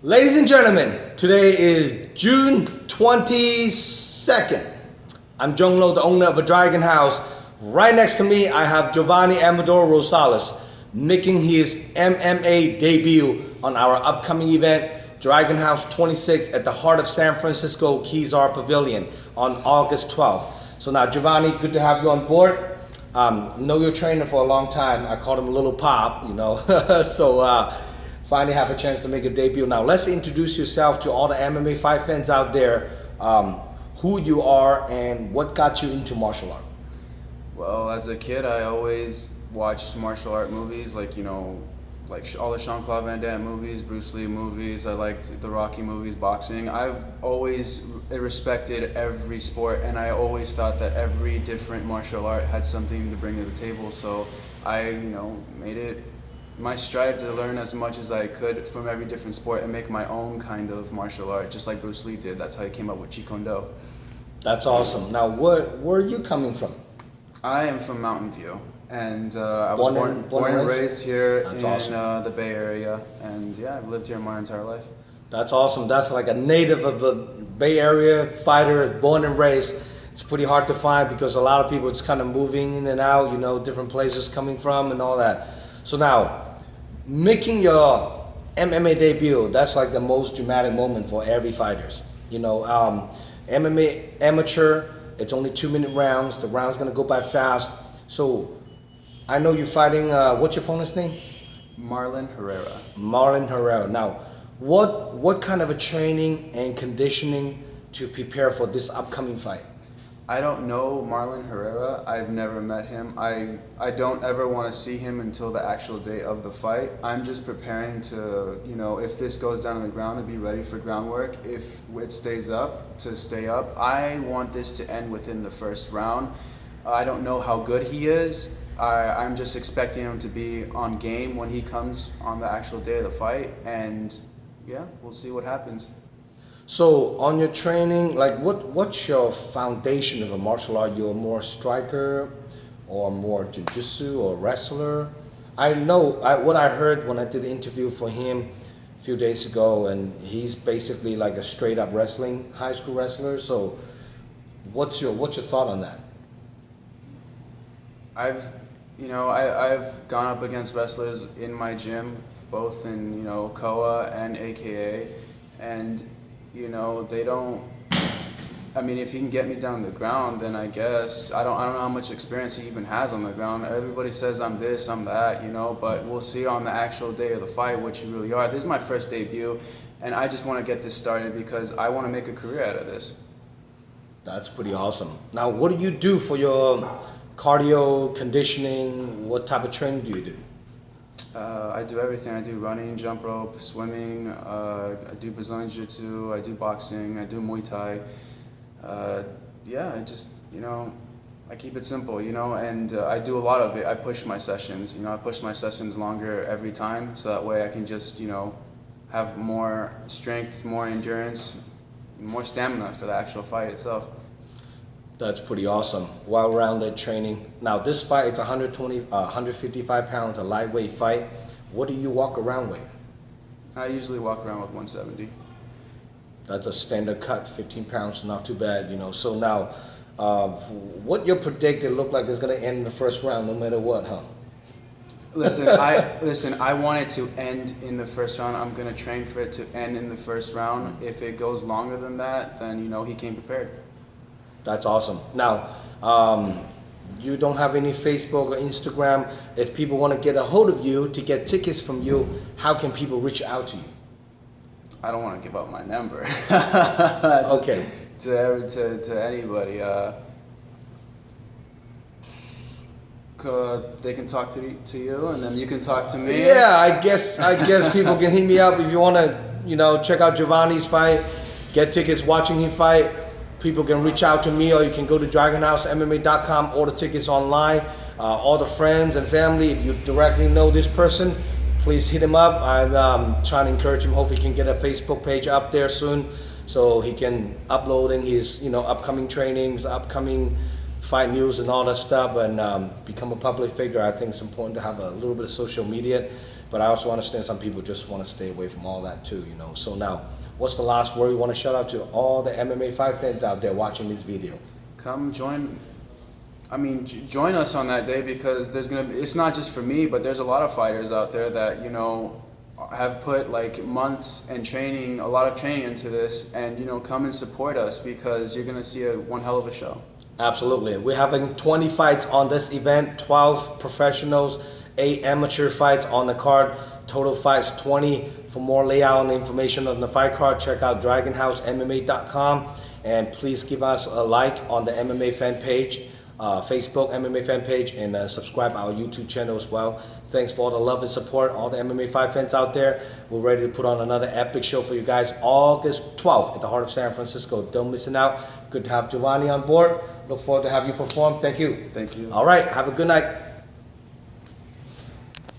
Ladies and gentlemen, today is June 22nd. I'm Jung Lo, the owner of a Dragon House. Right next to me, I have Giovanni Rosales making his MMA debut on our upcoming event, Dragon House 26 at the heart of San Francisco Kezar Pavilion on August 12th. So now, Giovanni, good to have you on board. Know your trainer for a long time. I called him Little Pop, you know. Finally have a chance to make a debut. Now, let's introduce yourself to all the MMA fight fans out there. Who you are and what got you into martial art. Well, as a kid, I always watched martial art movies, like all the Jean-Claude Van Damme movies, Bruce Lee movies. I liked the Rocky movies, boxing. I've always respected every sport, and I always thought that every different martial art had something to bring to the table. So I, made it my strive to learn as much as I could from every different sport and make my own kind of martial art, just like Bruce Lee did. That's how he came up with Jeet Kune Do. That's awesome. Now, where are you coming from? I am from Mountain View, and I was born and raised here in awesome. The Bay Area, and yeah, I've lived here my entire life. That's awesome. That's like a native of the Bay Area fighter, born and raised. It's pretty hard to find because a lot of people it's kind of moving in and out, different places coming from and all that. So now, making your MMA debut, that's like the most dramatic moment for every fighters. MMA amateur, it's only 2-minute rounds. The round's gonna go by fast. So I know you're fighting, what's your opponent's name? Marlon Herrera. Marlon Herrera. Now, what kind of a training and conditioning to prepare for this upcoming fight? I don't know Marlon Herrera. I've never met him. I don't ever want to see him until the actual day of the fight. I'm just preparing to, if this goes down on the ground, to be ready for groundwork. If it stays up, to stay up. I want this to end within the first round. I don't know how good he is. I'm just expecting him to be on game when he comes on the actual day of the fight. And yeah, we'll see what happens. So on your training, like what's your foundation of a martial art? You're more striker or more jiu-jitsu or wrestler? I know what I heard when I did an interview for him a few days ago, and he's basically like a straight up wrestling, high school wrestler. So what's your thought on that? I've gone up against wrestlers in my gym, both in, KOA and AKA, and they don't, if he can get me down the ground, then I guess, I don't know how much experience he even has on the ground. Everybody says I'm this, I'm that, but we'll see on the actual day of the fight what you really are. This is my first debut, and I just want to get this started because I want to make a career out of this. That's pretty awesome. Now, what do you do for your cardio, conditioning? What type of training do you do? I do everything. I do running, jump rope, swimming, I do Brazilian Jiu-Jitsu, I do boxing, I do Muay Thai. I just, I keep it simple, and I do a lot of it. I push my sessions, I push my sessions longer every time, so that way I can just, have more strength, more endurance, more stamina for the actual fight itself. That's pretty awesome. Well-rounded training. Now this fight, it's 155 pounds, a lightweight fight. What do you walk around with? I usually walk around with 170. That's a standard cut, 15 pounds, not too bad, So now, what your predicted look like is gonna end in the first round, no matter what, huh? Listen, I want it to end in the first round. I'm gonna train for it to end in the first round. If it goes longer than that, then he came prepared. That's awesome. Now, you don't have any Facebook or Instagram. If people want to get a hold of you to get tickets from you, how can people reach out to you? I don't want to give up my number. Okay. To anybody. They can talk to you, and then you can talk to me. Yeah, I guess people can hit me up if you want to, check out Giovanni's fight, get tickets watching him fight. People can reach out to me, or you can go to DragonHouseMMA.com, order tickets online. All the friends and family, if you directly know this person, please hit him up. I'm trying to encourage him. Hopefully he can get a Facebook page up there soon so he can uploading his upcoming trainings, upcoming fight news and all that stuff, and become a public figure. I think it's important to have a little bit of social media but I also understand some people just want to stay away from all that too, you know. So now, what's the last word you want to shout out to all the MMA fight fans out there watching this video? Come join. Join us on that day, because it's not just for me, but there's a lot of fighters out there that, you know, have put like months and a lot of training into this, and, you know, come and support us, because you're going to see one hell of a show. Absolutely. We're having 20 fights on this event, 12 professionals, 8 amateur fights on the card. Total fights 20. For more layout and information on the fight card, check out DragonHouseMMA.com, and please give us a like on the MMA fan page. Facebook MMA fan page, and subscribe our YouTube channel as well. Thanks for all the love and support, all the MMA fight fans out there. We're ready to put on another epic show for you guys August 12th at the heart of San Francisco. Don't miss it out. Good to have Giovanni on board. Look forward to have you perform. Thank you. Thank you. All right. Have a good night.